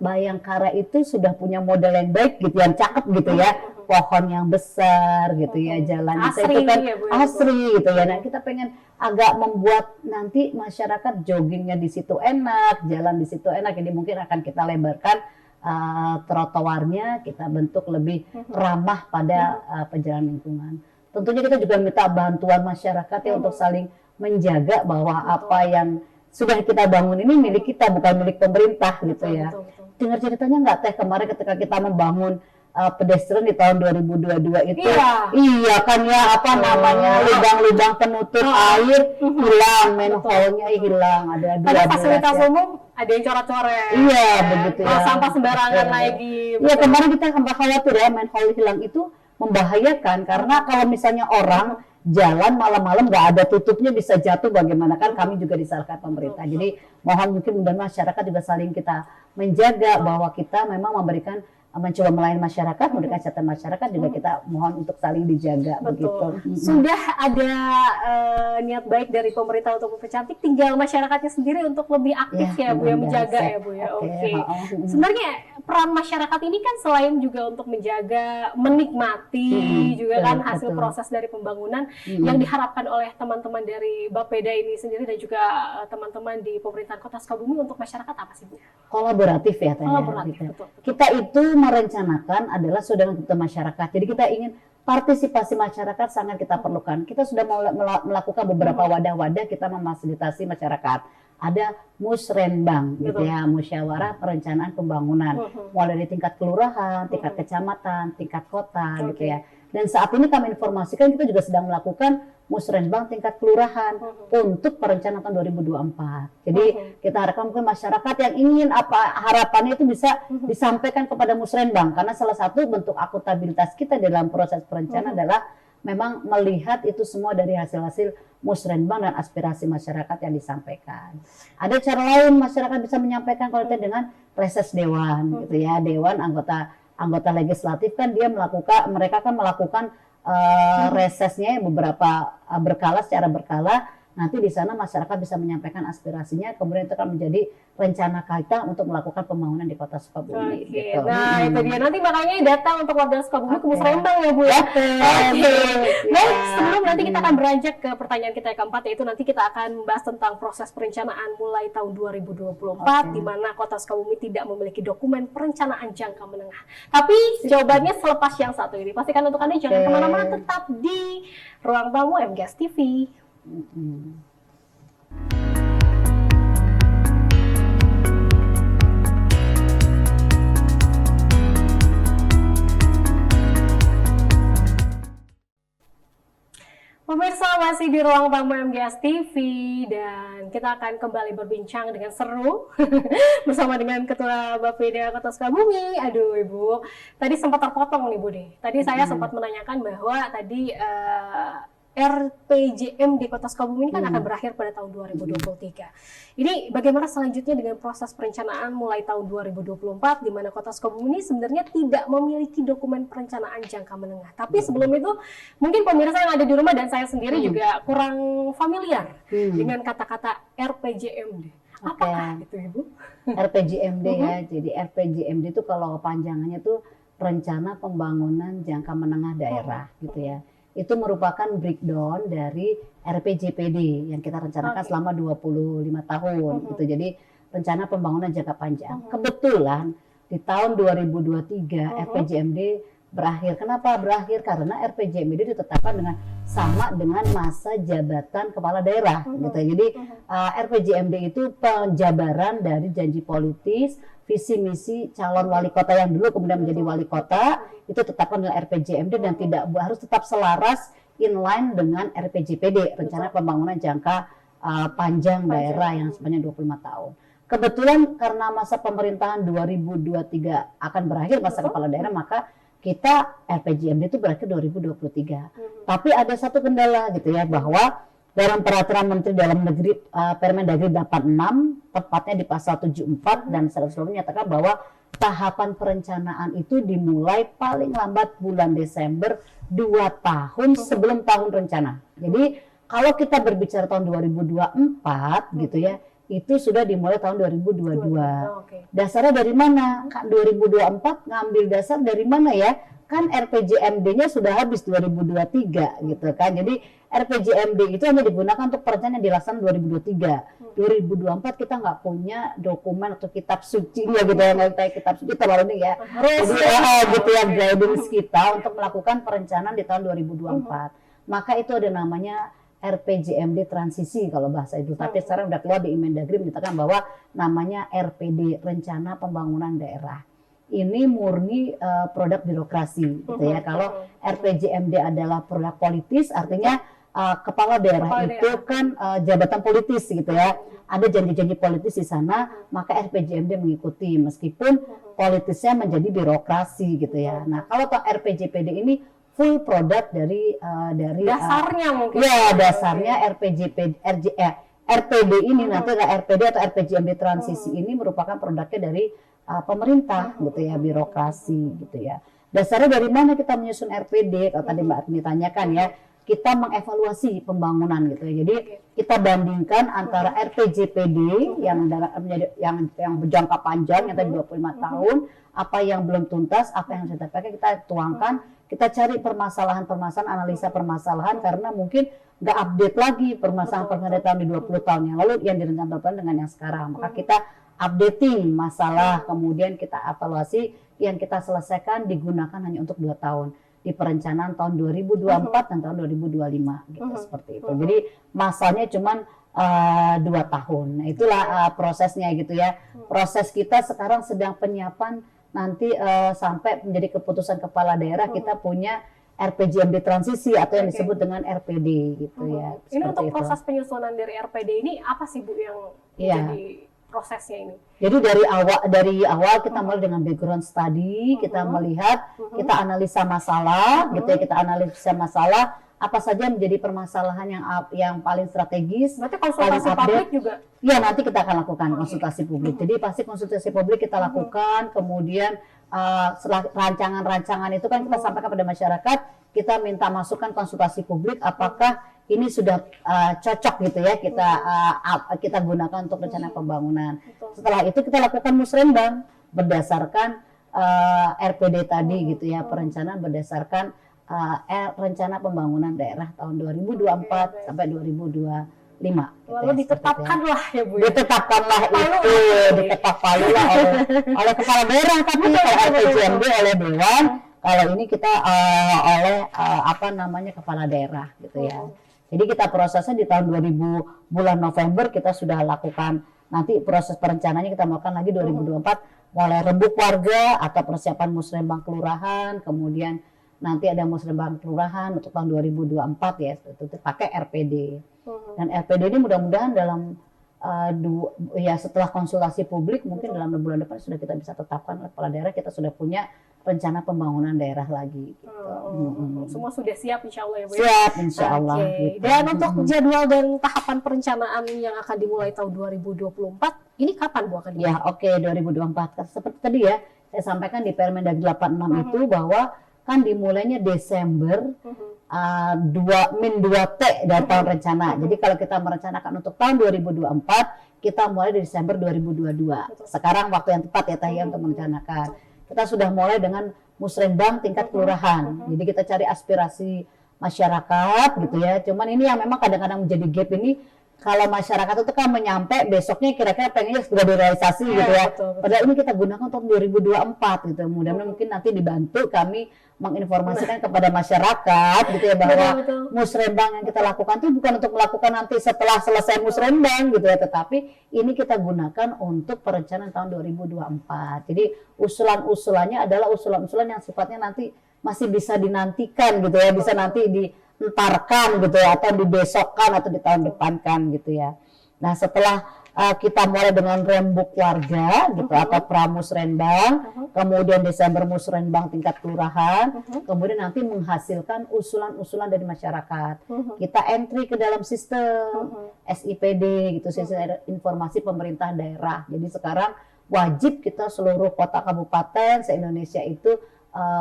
Bayangkara itu sudah punya model yang baik gitu, yang cakep gitu ya, pohon yang besar gitu ya, jalan itu kan ya, Bu, ya, asri gitu ya. Nah kita pengen agak membuat nanti masyarakat joggingnya di situ enak, jalan di situ enak. Jadi mungkin akan kita lebarkan trotoarnya, kita bentuk lebih ramah pada pejalan lingkungan. Tentunya kita juga minta bantuan masyarakat ya untuk saling menjaga bahwa apa yang sudah kita bangun ini milik kita, bukan milik pemerintah gitu ya. Dengar ceritanya nggak Teh, kemarin ketika kita membangun pedestrian di tahun 2022 itu, iya kan ya, apa namanya, lubang-lubang penutup air hilang, manhole-nya hilang, ada Pada 12 fasilitas ya. umum ada yang coret-coret. Iya begitu ya. Sampah sembarangan lagi. Iya kemarin kita khawatir ya, manhole hilang itu membahayakan, karena kalau misalnya orang jalan malam-malam nggak ada tutupnya bisa jatuh, bagaimana kan, kami juga disalahkan pemerintah. Jadi mohon mungkin mudah masyarakat juga saling kita menjaga bahwa kita memang memberikan, mencoba melayani masyarakat, memberikan catatan masyarakat, juga kita mohon untuk saling dijaga. Betul. Begitu. Sudah ada niat baik dari pemerintah untuk mempercantik, tinggal masyarakatnya sendiri untuk lebih aktif ya Bu, ya, menjaga ya Bu ya. Oke. Sebenarnya peran masyarakat ini kan selain juga untuk menjaga, menikmati juga kan hasil proses dari pembangunan yang diharapkan oleh teman-teman dari Bapeda ini sendiri dan juga teman-teman di pemerintahan Kota Sukabumi untuk masyarakat apa sih Bu? Kolaboratif ya Teh. Kolaboratif, betul. Kita itu merencanakan adalah sudah untuk masyarakat. Jadi kita ingin partisipasi masyarakat sangat kita perlukan. Kita sudah melakukan beberapa wadah-wadah, kita memfasilitasi masyarakat. Ada musrenbang gitu ya, musyawarah perencanaan pembangunan, mulai dari tingkat kelurahan, tingkat kecamatan, tingkat kota gitu ya. Dan saat ini kami informasikan kita juga sedang melakukan musrenbang tingkat kelurahan untuk perencanaan tahun 2024. Jadi kita harapkan mungkin masyarakat yang ingin harapannya itu bisa disampaikan kepada musrenbang, karena salah satu bentuk akuntabilitas kita dalam proses perencanaan adalah memang melihat itu semua dari hasil-hasil musrenbang dan aspirasi masyarakat yang disampaikan. Ada cara lain masyarakat bisa menyampaikan kalau dengan reses dewan gitu ya, dewan anggota legislatif kan mereka kan melakukan resesnya beberapa secara berkala. Nanti di sana masyarakat bisa menyampaikan aspirasinya, kemudian itu akan menjadi rencana kita untuk melakukan pembangunan di Kota Sukabumi. Gitu. Nah itu dia, nanti makanya datang untuk warga Sukabumi ke Musrembang ya Bu ya. Baik, sebelum nanti kita akan beranjak ke pertanyaan kita yang keempat, yaitu nanti kita akan membahas tentang proses perencanaan mulai tahun 2024 di mana Kota Sukabumi tidak memiliki dokumen perencanaan jangka menengah. Tapi jawabannya selepas yang satu ini. Pastikan untuk Anda jangan kemana-mana, tetap di Ruang Tamu MGS TV. Pemirsa, masih di Ruang Tamu MGS TV dan kita akan kembali berbincang dengan seru bersama dengan Ketua Bapeda Kota Sukabumi. Aduh Ibu, tadi sempat terpotong nih Bu deh. Tadi saya sempat menanyakan bahwa tadi RPJM di Kota Sukabumi ini kan akan berakhir pada tahun 2023. Ini bagaimana selanjutnya dengan proses perencanaan mulai tahun 2024 di mana Kota Sukabumi ini sebenarnya tidak memiliki dokumen perencanaan jangka menengah. Tapi sebelum itu mungkin pemirsa yang ada di rumah dan saya sendiri juga kurang familiar dengan kata-kata RPJM. Apakah itu Ibu? RPJMD ya. Jadi RPJMD itu kalau kepanjangannya tuh Rencana Pembangunan Jangka Menengah Daerah gitu ya. Itu merupakan breakdown dari RPJPD yang kita rencanakan selama 25 tahun gitu. Jadi rencana pembangunan jangka panjang. Kebetulan di tahun 2023 RPJMD berakhir. Kenapa berakhir? Karena RPJMD ditetapkan sama dengan masa jabatan kepala daerah gitu. Jadi RPJMD itu penjabaran dari janji politis, visi misi calon wali kota yang dulu kemudian menjadi wali kota, itu tetapkan dengan RPJMD dan tidak harus tetap selaras inline dengan RPJPD, rencana pembangunan jangka panjang daerah yang sepanjang 25 tahun. Kebetulan karena masa pemerintahan 2023 akan berakhir masa kepala daerah, maka kita RPJMD itu berakhir 2023. Tapi ada satu kendala gitu ya, bahwa dalam peraturan Menteri Dalam Negeri Permendagri 86 tepatnya di pasal 74 dan sebelumnya menyatakan bahwa tahapan perencanaan itu dimulai paling lambat bulan Desember 2 tahun sebelum tahun rencana. Jadi kalau kita berbicara tahun 2024 gitu ya, itu sudah dimulai tahun 2022. Dasarnya dari mana? 2024 ngambil dasar dari mana ya? Kan RPJMD-nya sudah habis 2023 gitu kan. Jadi RPJMD itu hanya digunakan untuk perencanaan yang dilaksanakan 2023. 2024 kita nggak punya dokumen atau kitab suci ya gitu ya, nggak kayak kitab suci kita baru nih ya. Jadi gitu ya, guidance kita untuk melakukan perencanaan di tahun 2024. Maka itu ada namanya RPJMD transisi kalau bahasa itu. Tapi sekarang udah keluar di Mendagri menyatakan bahwa namanya RPD, Rencana Pembangunan Daerah. Ini murni produk birokrasi gitu ya. Kalau RPJMD adalah produk politis, artinya kepala daerah itu kan jabatan politis gitu ya. Ada janji-janji politis di sana, maka RPJMD mengikuti meskipun politisnya menjadi birokrasi gitu ya. Nah, kalau RPJPD ini full produk dari dasarnya mungkin. Ya, dasarnya RPD ini nanti RPD atau RPJMD transisi ini merupakan produknya dari pemerintah gitu ya, birokrasi gitu ya. Dasarnya dari mana kita menyusun RPD? Kalau tadi Mbak Agni tanyakan ya, kita mengevaluasi pembangunan gitu ya. Jadi kita bandingkan antara RPJPD yang berjangka panjang yang tadi 25 tahun, apa yang belum tuntas, apa yang sudah pakai kita tuangkan, kita cari permasalahan-permasalahan, analisa permasalahan karena mungkin nggak update lagi permasalahan tahun di 20 tahun yang lalu yang direncanakan dengan yang sekarang. Maka kita updating masalah, kemudian kita evaluasi yang kita selesaikan digunakan hanya untuk 2 tahun di perencanaan tahun 2024 dan tahun 2025 gitu seperti itu. Jadi masanya cuman 2 tahun. Nah, itulah prosesnya gitu ya. Proses kita sekarang sedang penyiapan nanti sampai menjadi keputusan kepala daerah kita punya RPJMD transisi atau yang disebut dengan RPD gitu ya. Ini untuk proses penyusunan dari RPD ini apa sih Bu yang jadi prosesnya ini? Jadi dari awal kita mulai dengan background study, kita melihat, kita analisa masalah, gitu ya, kita analisa masalah apa saja menjadi permasalahan yang paling strategis. Berarti konsultasi publik juga? Ya, nanti kita akan lakukan konsultasi publik. Jadi pasti konsultasi publik kita lakukan, kemudian setelah rancangan-rancangan itu kan kita sampaikan kepada masyarakat, kita minta masukan konsultasi publik apakah ini sudah cocok gitu ya kita gunakan untuk rencana pembangunan. Setelah itu kita lakukan musrembang berdasarkan RPD tadi gitu ya, perencanaan berdasarkan rencana pembangunan daerah tahun 2024 sampai 2025. Lalu ditetapkanlah ya Bu. Ditetapkanlah itu, ditetapkanlah oleh kepala daerah, tapi kalau RPJMD oleh Dewan, kalau ini kita oleh kepala daerah gitu ya. Jadi kita prosesnya di tahun 2000 bulan November kita sudah lakukan, nanti proses perencanaannya kita melakukan lagi 2024 mulai rembuk warga atau persiapan musrembang kelurahan, kemudian nanti ada musrembang kelurahan untuk tahun 2024 ya, itu pakai RPD. Dan RPD ini mudah-mudahan dalam setelah konsultasi publik mungkin dalam bulan depan sudah kita bisa tetapkan oleh kepala daerah, kita sudah punya rencana pembangunan daerah lagi gitu. Semua sudah siap insya Allah ya Bu? Siap insya Allah. Gitu. Dan untuk jadwal dan tahapan perencanaan yang akan dimulai tahun 2024 ini kapan Bu akan dimulai? Ya 2024 seperti tadi ya saya sampaikan di Permendagri 86 itu bahwa kan dimulainya Desember 2-T dari tahun rencana. Jadi kalau kita merencanakan untuk tahun 2024 kita mulai dari Desember 2022. Sekarang waktu yang tepat ya Teh ya untuk merencanakan. Kita sudah mulai dengan musrenbang tingkat kelurahan. Jadi kita cari aspirasi masyarakat gitu ya. Cuman ini yang memang kadang-kadang menjadi gap ini, kalau masyarakat itu kan menyampe besoknya kira-kira pengennya sudah direalisasi gitu ya. Betul. Padahal ini kita gunakan untuk 2024 gitu. Mudah-mudahan mungkin nanti dibantu kami menginformasikan kepada masyarakat gitu ya bahwa musrenbang yang kita lakukan itu bukan untuk melakukan nanti setelah selesai musrenbang gitu ya, tetapi ini kita gunakan untuk perencanaan tahun 2024. Jadi usulan-usulannya adalah usulan-usulan yang sifatnya nanti masih bisa dinantikan gitu ya, bisa nanti dientarkan gitu ya, atau dibesokkan atau di tahun depan kan gitu ya. Nah setelah kita mulai dengan rembuk warga gitu atau pramusrenbang, kemudian Desember musrenbang tingkat kelurahan, kemudian nanti menghasilkan usulan-usulan dari masyarakat. Kita entry ke dalam sistem SIPD gitu, sistem informasi pemerintah daerah. Jadi sekarang wajib kita seluruh kota kabupaten se-Indonesia itu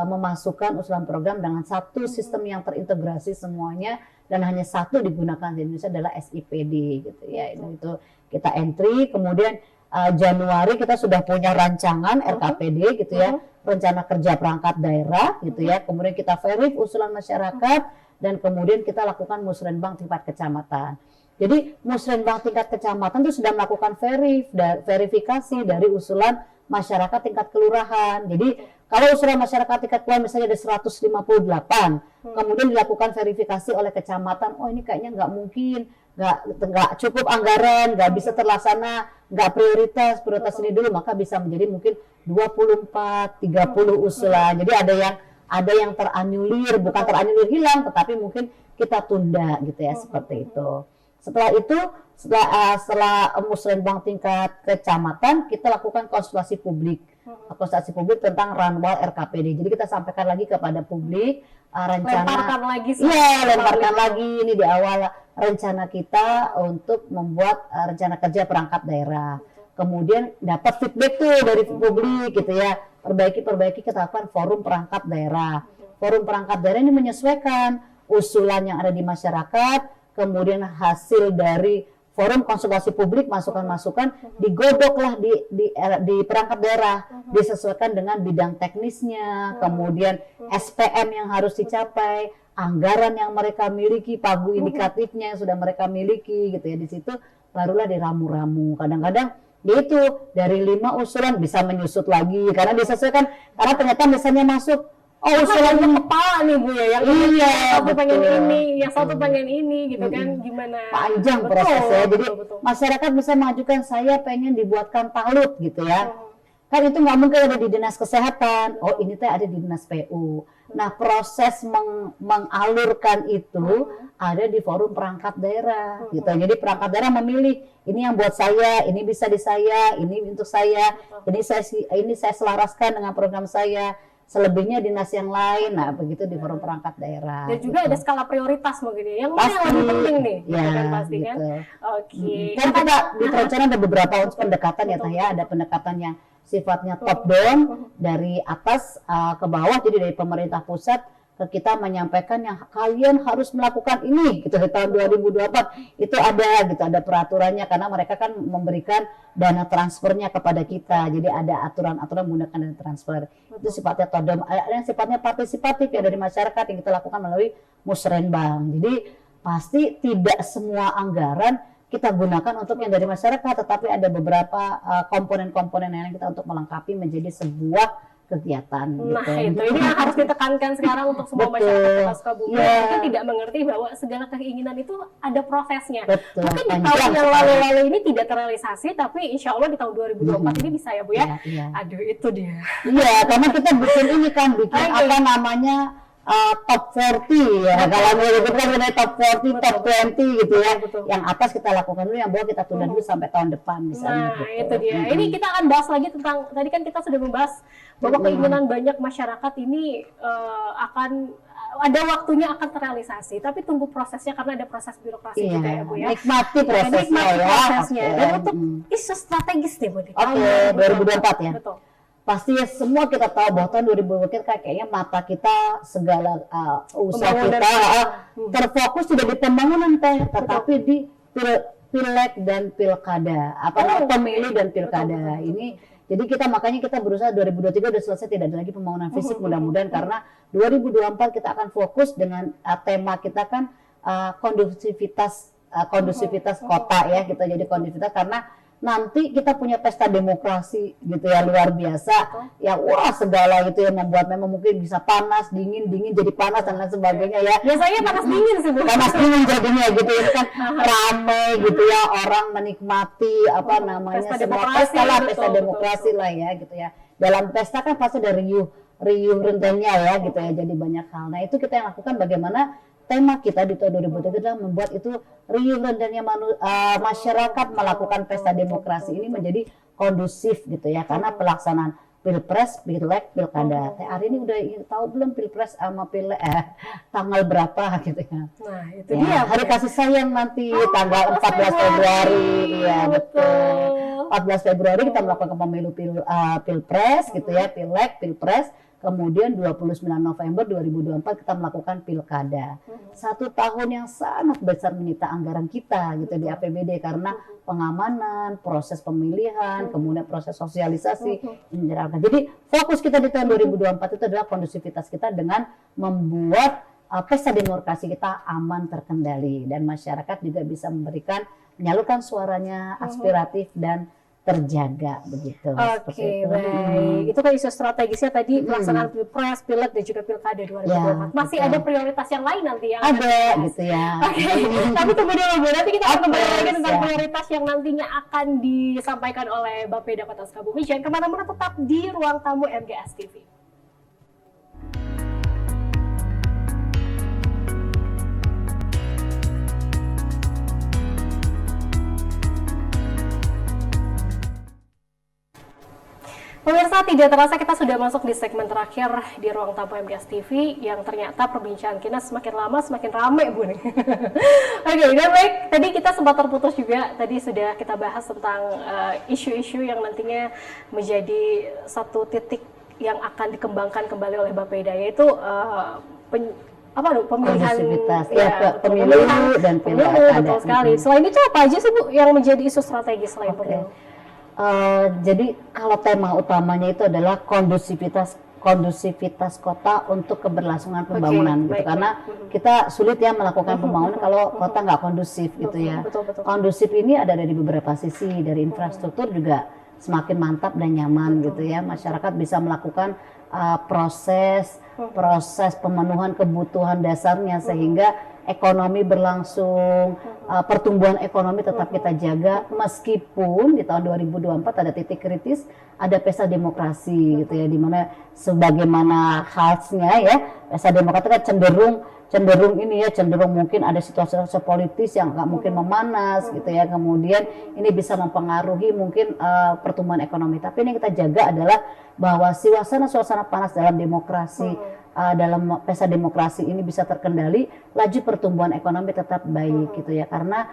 memasukkan usulan program dengan satu sistem yang terintegrasi semuanya, dan hanya satu digunakan di Indonesia adalah SIPD gitu ya. Itu kita entry, kemudian Januari kita sudah punya rancangan RKPD gitu ya, rencana kerja perangkat daerah gitu ya. Kemudian kita verif usulan masyarakat, dan kemudian kita lakukan musrenbang tingkat kecamatan. Jadi musrenbang tingkat kecamatan itu sudah melakukan verifikasi dari usulan masyarakat tingkat kelurahan. Jadi kalau usulan masyarakat tingkat kelurahan misalnya ada 158, kemudian dilakukan verifikasi oleh kecamatan, oh ini kayaknya nggak mungkin, nggak cukup anggaran, nggak bisa terlaksana, nggak prioritas ini dulu, maka bisa menjadi mungkin 24, 30 usulan. Jadi ada yang teranulir, bukan teranulir hilang, tetapi mungkin kita tunda gitu ya, seperti itu. Setelah itu, setelah musrenbang tingkat kecamatan, kita lakukan konsultasi publik tentang ranwal RKPD. Jadi kita sampaikan lagi kepada publik rencana, lemparkan lagi ini di awal rencana kita untuk membuat rencana kerja perangkat daerah. Kemudian dapat feedback tuh dari publik gitu ya, perbaiki kita lakukan forum perangkat daerah. Forum perangkat daerah ini menyesuaikan usulan yang ada di masyarakat, kemudian hasil dari forum konsultasi publik, masukan-masukan digodoklah di perangkat daerah, disesuaikan dengan bidang teknisnya, kemudian SPM yang harus dicapai, anggaran yang mereka miliki, pagu indikatifnya yang sudah mereka miliki gitu ya. Di situ barulah diramu-ramu. Kadang-kadang itu dari 5 usulan bisa menyusut lagi karena disesuaikan, karena ternyata misalnya masuk usulannya kepala nih Bu ya, yang satu pengen ini, yang satu pengen ini gitu kan, gimana? Panjang prosesnya. Jadi masyarakat bisa mengajukan, saya pengen dibuatkan talut gitu ya. Kan itu nggak mungkin ada di dinas kesehatan. Oh ini teh ada di dinas PU. Nah proses mengalurkan itu ada di forum perangkat daerah gitu. Jadi perangkat daerah memilih, ini yang buat saya, ini bisa di saya, ini untuk saya, ini saya selaraskan dengan program saya. Selebihnya dinas yang lain, nah begitu di forum perangkat daerah. Dan juga ada skala prioritas mungkin ya, yang mana yang lebih penting nih, ya, kan pasti gitu. Kan. Oke. Kan kita di perencanaan ada beberapa pendekatan ya Teh ya, ada pendekatan yang sifatnya top down dari atas ke bawah, jadi dari pemerintah pusat ke kita menyampaikan yang kalian harus melakukan ini gitu di tahun 2024 itu ada peraturannya, karena mereka kan memberikan dana transfernya kepada kita, jadi ada aturan-aturan menggunakan dana transfer. Itu sifatnya top down. Ada yang sifatnya partisipatif ya dari masyarakat yang kita lakukan melalui musrenbang. Jadi pasti tidak semua anggaran kita gunakan untuk yang dari masyarakat, tetapi ada beberapa komponen-komponen yang kita untuk melengkapi menjadi sebuah kegiatan. Nah gitu. Ini yang harus ditekankan sekarang untuk semua masyarakat Kota Sukabumi. Mungkin tidak mengerti bahwa segala keinginan itu ada prosesnya. Mungkin di tahun yang lalu-lalu ini tidak terrealisasi, tapi insya Allah di tahun 2024 ini bisa ya Bu ya. Aduh itu dia. Iya, karena kita bikin ini kan, apa namanya, top 40 ya. Kalau kita kan top 40, top 20 gitu ya. Yang atas kita lakukan dulu, yang bawah kita tunda dulu sampai tahun depan misalnya. Nah itu dia. Ini kita akan bahas lagi tentang, tadi kan kita sudah membahas bahwa keinginan banyak masyarakat ini akan ada waktunya akan terrealisasi, tapi tunggu prosesnya karena ada proses birokrasi juga ya Bu ya. Nikmati prosesnya ya. Dan untuk isu strategis deh Bu. Oke, 2024 ya. Betul. Pasti ya, semua kita tahu bahwa tahun 2024 kayaknya mata kita, segala usaha kita terfokus tidak di pembangunan Teh, tetapi di pileg dan pilkada, pemilu dan pilkada ini. Jadi makanya kita berusaha 2023 udah selesai, tidak ada lagi pembangunan fisik mudah-mudahan, karena 2024 kita akan fokus dengan tema kita kan kondusivitas kota ya, kita jadi kondusivitas karena nanti kita punya pesta demokrasi gitu ya, luar biasa ya, wah segala itu yang membuat memang mungkin bisa panas dingin jadi panas dan lain sebagainya ya. Biasanya panas dingin sih, Bu. Panas dingin jadinya gitu ya kan, ramai gitu ya, orang menikmati apa namanya Pesta semua demokrasi, pesta lah, betul, pesta demokrasi lah ya gitu ya. Dalam pesta kan pasti ada riuh rentenya ya gitu ya, jadi banyak hal. Nah itu kita yang lakukan, bagaimana tema kita di tahun 2023 adalah membuat itu riuh rendahnya masyarakat melakukan pesta demokrasi ini menjadi kondusif gitu ya, karena pelaksanaan pilpres, pileg, pilkada. Hari ini udah tahu belum pilpres sama pileg tanggal berapa gitu ya? Nah itu ya, dia. Hari kasih sayang nanti tanggal 14 Februari, ya betul. 14 Februari kita melakukan pemilu pilpres gitu ya, pileg, pilpres. Kemudian 29 November 2024 kita melakukan pilkada. 1 tahun yang sangat besar menyita anggaran kita gitu di APBD, karena pengamanan, proses pemilihan, kemudian proses sosialisasi. Jadi fokus kita di tahun 2024 itu adalah kondusivitas kita dengan membuat pesta demokrasi kita aman, terkendali, dan masyarakat juga bisa menyalurkan suaranya aspiratif dan terjaga begitu. Oke, baik. Itu kan isu strategisnya tadi, pelaksanaan pilpres, pileg dan juga pilkada 2024. Ya, masih ada prioritas yang lain nanti yang ada gitu ya. Oke, tapi tunggu dulu Bu, nanti kita akan kembali lagi tentang prioritas yang nantinya akan disampaikan oleh Bapeda Kota Sukabumi. Jangan kemana-mana, tetap di ruang tamu MGS TV. Pemirsa, tidak terasa kita sudah masuk di segmen terakhir di ruang tamu MGS TV, yang ternyata perbincangan kita semakin lama semakin ramai, Bu nih. Oke, dan baik, tadi kita sempat terputus juga, tadi sudah kita bahas tentang isu-isu yang nantinya menjadi satu titik yang akan dikembangkan kembali oleh Bapeda, yaitu pemilihan pemilu dan pilkada. Betul sekali. Selain itu apa aja sih Bu yang menjadi isu strategis selain pemilu? Jadi kalau tema utamanya itu adalah kondusivitas kota untuk keberlangsungan pembangunan gitu. Karena kita sulit ya melakukan pembangunan kalau kota nggak kondusif gitu ya. Kondusif ini ada dari beberapa sisi, dari infrastruktur juga semakin mantap dan nyaman gitu ya. Masyarakat bisa melakukan proses pemenuhan kebutuhan dasarnya sehingga ekonomi berlangsung, pertumbuhan ekonomi tetap kita jaga, meskipun di tahun 2024 ada titik kritis, ada pesta demokrasi gitu ya, dimana sebagaimana khasnya ya, pesta demokrasi kan cenderung mungkin ada situasi politis yang nggak mungkin memanas gitu ya, kemudian ini bisa mempengaruhi mungkin pertumbuhan ekonomi. Tapi ini yang kita jaga adalah bahwa suasana panas dalam demokrasi, dalam pesta demokrasi ini bisa terkendali, laju pertumbuhan ekonomi tetap baik gitu ya, karena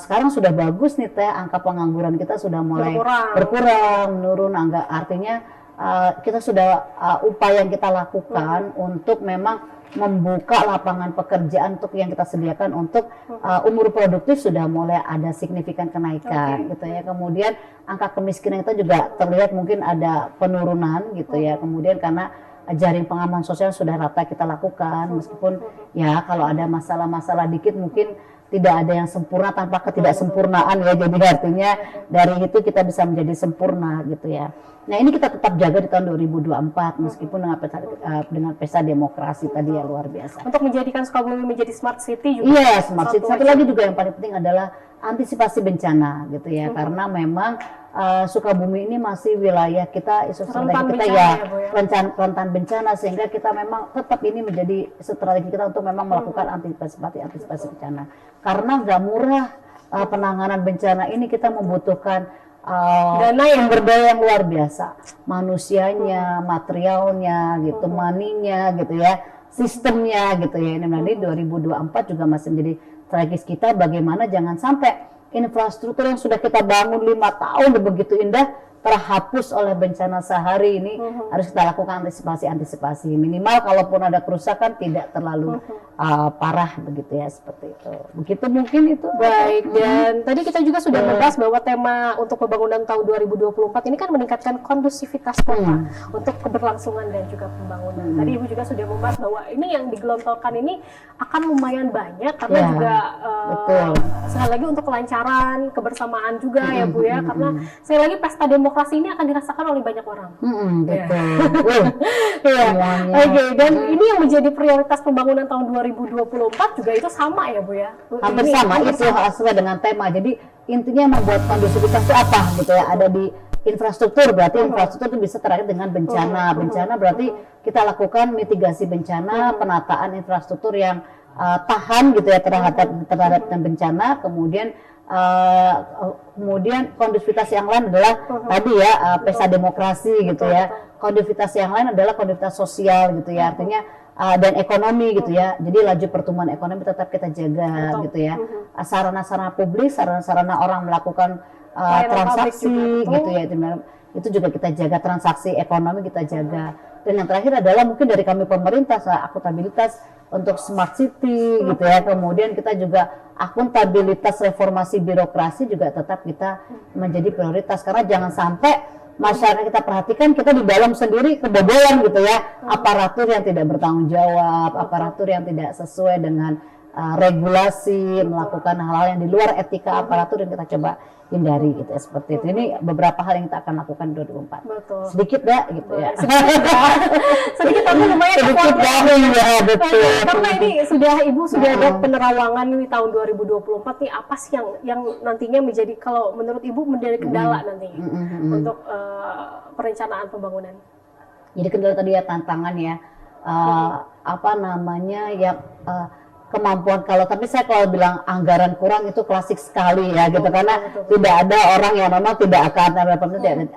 sekarang sudah bagus nih Teh, angka pengangguran kita sudah mulai berkurang, menurun, artinya kita sudah upaya yang kita lakukan untuk memang membuka lapangan pekerjaan untuk yang kita sediakan untuk umur produktif sudah mulai ada signifikan kenaikan gitu ya. Kemudian angka kemiskinan kita juga terlihat mungkin ada penurunan gitu ya. Kemudian karena jaring pengaman sosial sudah rata kita lakukan, meskipun ya kalau ada masalah-masalah dikit mungkin tidak ada yang sempurna tanpa ketidaksempurnaan ya, jadi artinya dari itu kita bisa menjadi sempurna gitu ya. Nah ini kita tetap jaga di tahun 2024 meskipun dengan pesta demokrasi tadi ya, luar biasa. Untuk menjadikan Sukabumi menjadi smart city juga. Iya, smart city. Satu lagi juga yang paling penting adalah antisipasi bencana gitu ya, karena memang Sukabumi ini masih wilayah kita, isu strategi kita ya, rentan bencana, sehingga kita memang tetap ini menjadi strategi kita untuk memang melakukan antisipasi bencana. Karena nggak murah penanganan bencana ini, kita membutuhkan dana yang berdaya yang luar biasa, manusianya, materialnya gitu, maninya gitu ya, sistemnya gitu ya. Ini nanti 2024 juga masih menjadi strategis kita, bagaimana jangan sampai infrastruktur yang sudah kita bangun 5 tahun begitu indah terhapus oleh bencana sehari ini harus kita lakukan antisipasi minimal kalaupun ada kerusakan tidak terlalu parah begitu ya, seperti itu. Begitu mungkin itu. Baik, dan tadi kita juga sudah membahas bahwa tema untuk pembangunan tahun 2024 ini kan meningkatkan kondusivitas kota untuk keberlangsungan dan juga pembangunan. Tadi Ibu juga sudah membahas bahwa ini yang digelontorkan ini akan lumayan banyak karena juga sekali lagi untuk kelancaran, kebersamaan juga ya Bu ya, karena sekali lagi pesta demokrasi ini akan dirasakan oleh banyak orang. Betul. Oke, dan ini yang menjadi prioritas pembangunan tahun 2024 juga itu sama ya Bu ya? Hampir sama, itu sesuai dengan tema. Jadi intinya membuat kondusivitas itu apa gitu ya, ada di infrastruktur, berarti infrastruktur itu bisa terkait dengan bencana. Bencana berarti kita lakukan mitigasi bencana, penataan infrastruktur yang tahan gitu ya terhadap bencana. Kemudian kondusivitas yang lain adalah tadi ya pesta demokrasi gitu ya. Kondusivitas yang lain adalah kondusivitas sosial gitu ya, artinya dan ekonomi gitu ya. Jadi laju pertumbuhan ekonomi tetap kita jaga gitu ya. Sarana-sarana publik, sarana-sarana orang melakukan transaksi gitu ya, itu juga kita jaga, transaksi ekonomi kita jaga. Dan yang terakhir adalah mungkin dari kami pemerintah akuntabilitas untuk smart city gitu ya. Kemudian kita juga akuntabilitas reformasi birokrasi juga tetap kita menjadi prioritas, karena jangan sampai masyarakat kita perhatikan kita di dalam sendiri kebobolan gitu ya, aparatur yang tidak bertanggung jawab, aparatur yang tidak sesuai dengan regulasi, melakukan hal-hal yang di luar etika aparatur yang kita coba hindari gitu ya, seperti itu. Ini beberapa hal yang kita akan lakukan 2024. Betul. Sedikit ya gitu ya. Sedikit tapi lumayan sedikit ya, betul. Karena ini Ibu sudah ada penerawangan nih tahun 2024 nih, apa sih yang nantinya menjadi, kalau menurut Ibu menjadi kendala nantinya untuk perencanaan pembangunan? Jadi kendala tadi ya, tantangan ya, apa namanya ya, kemampuan. Tapi saya kalau bilang anggaran kurang itu klasik sekali ya gitu, karena tidak ada orang yang memang tidak akan ada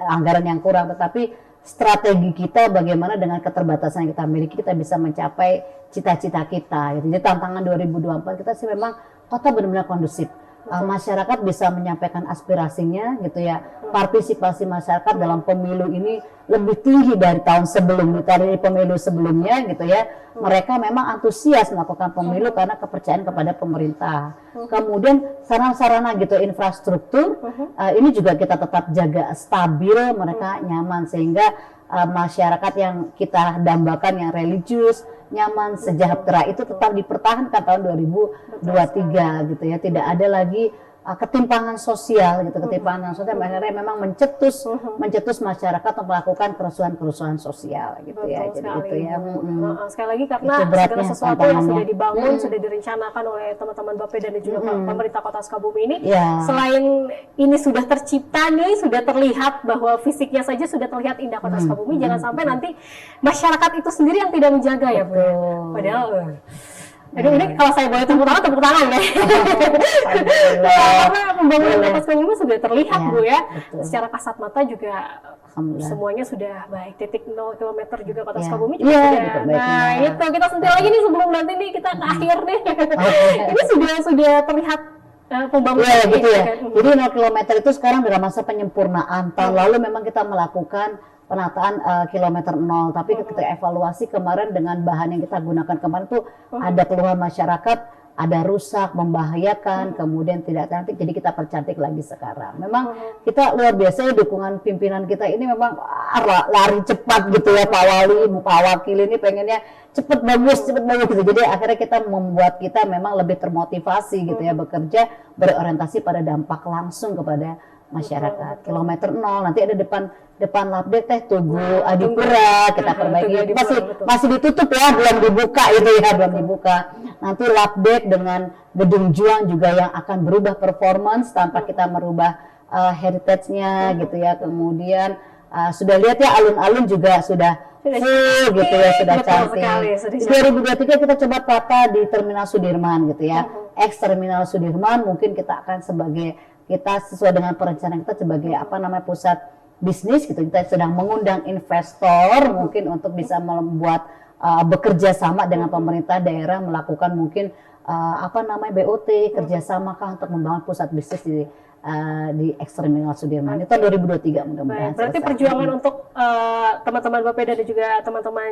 anggaran yang kurang, tetapi strategi kita bagaimana dengan keterbatasan yang kita miliki kita bisa mencapai cita-cita kita gitu. Jadi tantangan 2024 kita sih memang kota benar-benar kondusif. Masyarakat bisa menyampaikan aspirasinya gitu ya. Partisipasi masyarakat dalam pemilu ini lebih tinggi dari tahun sebelumnya, dari pemilu sebelumnya gitu ya. Mereka memang antusias melakukan pemilu karena kepercayaan kepada pemerintah. Kemudian sarana-sarana gitu, infrastruktur ini juga kita tetap jaga stabil, mereka nyaman, sehingga masyarakat yang kita dambakan yang religius, nyaman, sejahtera itu tetap dipertahankan tahun 2023 gitu ya. Tidak ada lagi ketimpangan sosial gitu, ketimpangan sosial akhirnya memang mencetus masyarakat untuk melakukan kerusuhan sosial gitu. Betul, ya. Jadi itu ya. Sekali lagi karena segala sesuatu yang sudah dibangun, sudah direncanakan oleh teman-teman Bapeda dan juga pemerintah Kota Sukabumi ini, selain ini sudah tercipta nih, sudah terlihat bahwa fisiknya saja sudah terlihat indah Kota Sukabumi, jangan sampai nanti masyarakat itu sendiri yang tidak menjaga ya Bu. Padahal aduh, ini kalau saya boleh tepuk tangan ya. Karena pembangunan Kota Sukabumi sudah terlihat Bu ya. Secara kasat mata juga semuanya sudah baik. Titik 0 km juga Kota Sukabumi juga sudah. Nah itu kita sentil lagi nih sebelum nanti nih kita ke akhir nih. Ini sudah terlihat pembangunan gitu ya. Jadi 0 km itu sekarang dalam masa penyempurnaan. Tahun lalu memang kita melakukan penataan kilometer 0, tapi ketika evaluasi kemarin dengan bahan yang kita gunakan kemarin tuh ada keluhan masyarakat, ada rusak, membahayakan, kemudian tidak cantik, jadi kita percantik lagi sekarang. Memang kita luar biasa ya, dukungan pimpinan kita ini memang lari cepat gitu ya, Pak Wali, Pak Wakil ini pengennya cepet bagus gitu. Jadi akhirnya kita membuat kita memang lebih termotivasi gitu ya, bekerja berorientasi pada dampak langsung kepada masyarakat. Kilometer 0 nanti ada depan Labdek Teh Tugu Adipura kita perbaiki, masih ditutup ya, belum dibuka itu ya, belum dibuka. Nanti Labdek dengan Gedung Juang juga yang akan berubah performance tanpa kita merubah heritage-nya gitu ya. Kemudian sudah lihat ya, alun-alun juga sudah full gitu ya, sudah cantik. Di 2023 kita coba tata di Terminal Sudirman gitu ya. Ex Terminal Sudirman mungkin kita akan kita sesuai dengan perencanaan kita sebagai pusat bisnis gitu. Kita sedang mengundang investor mungkin untuk bisa membuat bekerja sama dengan pemerintah daerah, melakukan mungkin apa namanya BOT kerjasama kah untuk membangun pusat bisnis di Eksterminal Sudirman. Itu tahun 2023 mudah-mudahan. Berarti selesai. perjuangan untuk teman-teman Bapeda dan juga teman-teman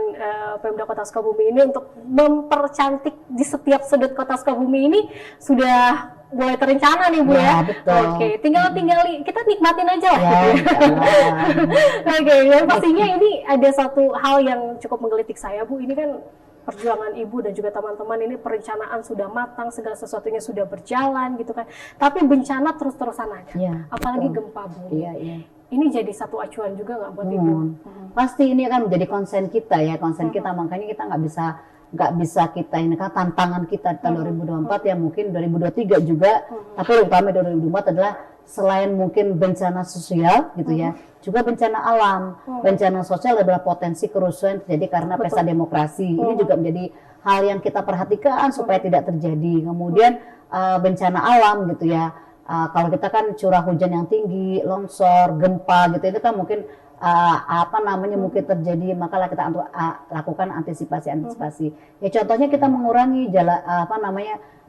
Pemda Kota Sukabumi ini untuk mempercantik di setiap sudut Kota Sukabumi ini sudah mulai terencana nih Bu ya. Betul. Oke, tinggal kita nikmatin aja lah. Ya, gitu ya. Oke, dan pastinya ini ada satu hal yang cukup menggelitik saya Bu. Ini kan perjuangan Ibu dan juga teman-teman ini perencanaan sudah matang, segala sesuatunya sudah berjalan gitu kan. Tapi bencana terus-terusan ada. Ya, Apalagi betul. gempa bumi. Iya, iya. Ini jadi satu acuan juga nggak buat Ibu? Pasti ini akan menjadi konsen kita ya, konsen kita, makanya kita nggak bisa kita ini kan tantangan kita di tahun 2024 ya, mungkin 2023 juga, tapi utama 2024 adalah selain mungkin bencana sosial gitu ya, juga bencana alam. Bencana sosial adalah potensi kerusuhan terjadi karena pesta demokrasi. Ini juga menjadi hal yang kita perhatikan supaya tidak terjadi. Kemudian bencana alam gitu ya. Kalau kita kan curah hujan yang tinggi, longsor, gempa gitu, itu kan mungkin mungkin terjadi, maka kita lakukan antisipasi. Ya contohnya kita mengurangi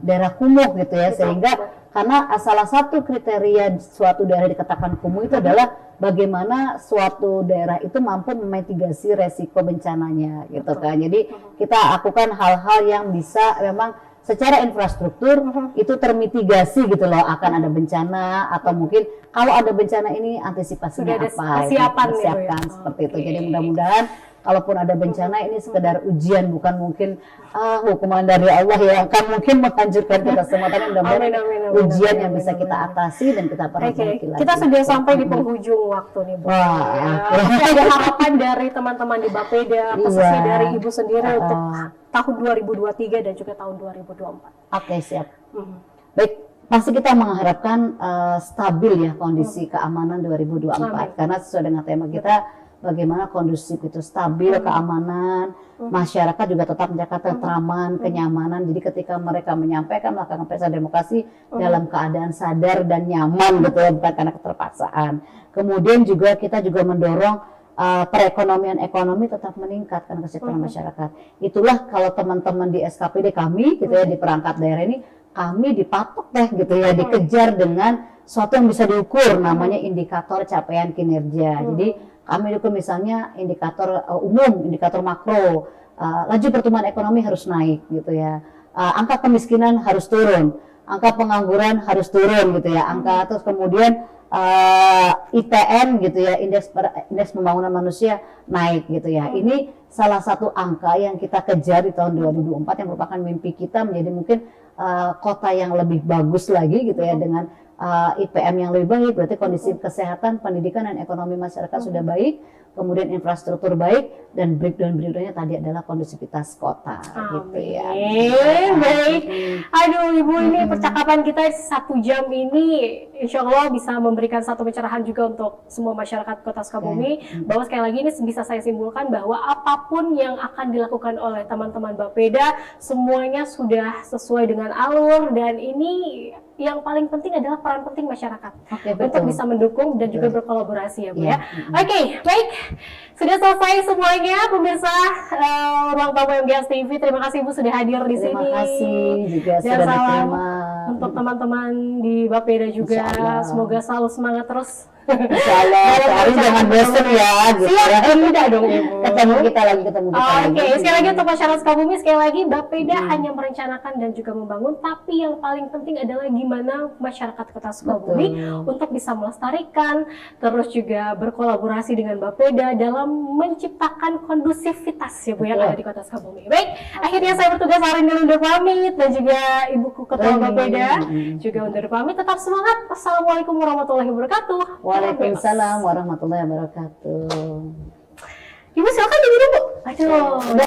daerah kumuh gitu ya, sehingga karena salah satu kriteria suatu daerah dikatakan kumuh itu adalah bagaimana suatu daerah itu mampu memitigasi resiko bencananya gitu kan. Jadi kita lakukan hal-hal yang bisa memang secara infrastruktur itu termitigasi gitu loh, akan ada bencana atau mungkin kalau ada bencana ini antisipasinya Sudah ada apa, persiapan gitu persiapkan ya? seperti itu. Jadi mudah-mudahan kalaupun ada bencana ini sekedar ujian, bukan mungkin hukuman dari Allah yang akan mungkin menghancurkan kita semua, tapi mudah-mudahan ujian yang bisa kita atasi dan kita perbaiki lagi. Kita sudah sampai di penghujung waktu nih Bu. Ada harapan dari teman-teman di Bapeda, khususnya dari Ibu sendiri untuk tahun 2023 dan juga tahun 2024. Oke, siap. Baik, pasti kita mengharapkan stabil ya kondisi keamanan 2024, karena sesuai dengan tema kita bagaimana kondusif itu stabil, keamanan, masyarakat juga tetap menjaga ketentraman, kenyamanan. Jadi ketika mereka menyampaikan melakukan pesta demokrasi dalam keadaan sadar dan nyaman gitu ya, bukan karena keterpaksaan. Kemudian juga kita juga mendorong perekonomian ekonomi tetap meningkat karena kesejahteraan masyarakat. Itulah kalau teman-teman di SKPD kami gitu ya, di perangkat daerah ini kami dipatok gitu ya, dikejar dengan suatu yang bisa diukur, namanya indikator capaian kinerja. Jadi kami ukur misalnya indikator umum, indikator makro, laju pertumbuhan ekonomi harus naik gitu ya, angka kemiskinan harus turun, angka pengangguran harus turun gitu ya, angka terus kemudian IPM gitu ya, indeks pembangunan manusia naik gitu ya. Ini salah satu angka yang kita kejar di tahun 2024 yang merupakan mimpi kita menjadi mungkin kota yang lebih bagus lagi gitu ya, dengan IPM yang lebih baik, berarti kondisi kesehatan, pendidikan dan ekonomi masyarakat sudah baik, kemudian infrastruktur baik, dan breakdown-breakdownnya tadi adalah kondusivitas kota. Gitu ya. Baik. Aduh Ibu, ini percakapan kita 1 jam ini insya Allah bisa memberikan satu pencerahan juga untuk semua masyarakat Kota Sukabumi, bahwa sekali lagi ini bisa saya simpulkan bahwa apapun yang akan dilakukan oleh teman-teman Bapeda semuanya sudah sesuai dengan alur, dan ini yang paling penting adalah peran penting masyarakat untuk bisa mendukung dan juga berkolaborasi ya Bu ya. Oke, baik. Sudah selesai semuanya pemirsa Ruang Tamu MGS TV. Terima kasih Bu sudah hadir di sini. Terima kasih juga dan sudah salam diterima. untuk teman-teman di Bapeda juga. Semoga selalu semangat terus. Insyaallah, sehari jangan bosan ya, gitu ya. Tidak dong Ibu. Ketemu kita lagi. Oke, sekali lagi untuk masyarakat Sukabumi, sekali lagi Bapeda hanya merencanakan dan juga membangun, tapi yang paling penting adalah gimana masyarakat Kota Sukabumi untuk bisa melestarikan, terus juga berkolaborasi dengan Bapeda dalam menciptakan kondusivitas ya Bu yang ada di Kota Sukabumi. Baik, akhirnya saya bertugas hari ini undur pamit, dan juga Ibuku Ketua Bapeda juga undur pamit. Tetap semangat. Assalamualaikum warahmatullahi wabarakatuh. Waalaikumsalam warahmatullahi wabarakatuh. Ibu silakan diminum Bu. Aduh.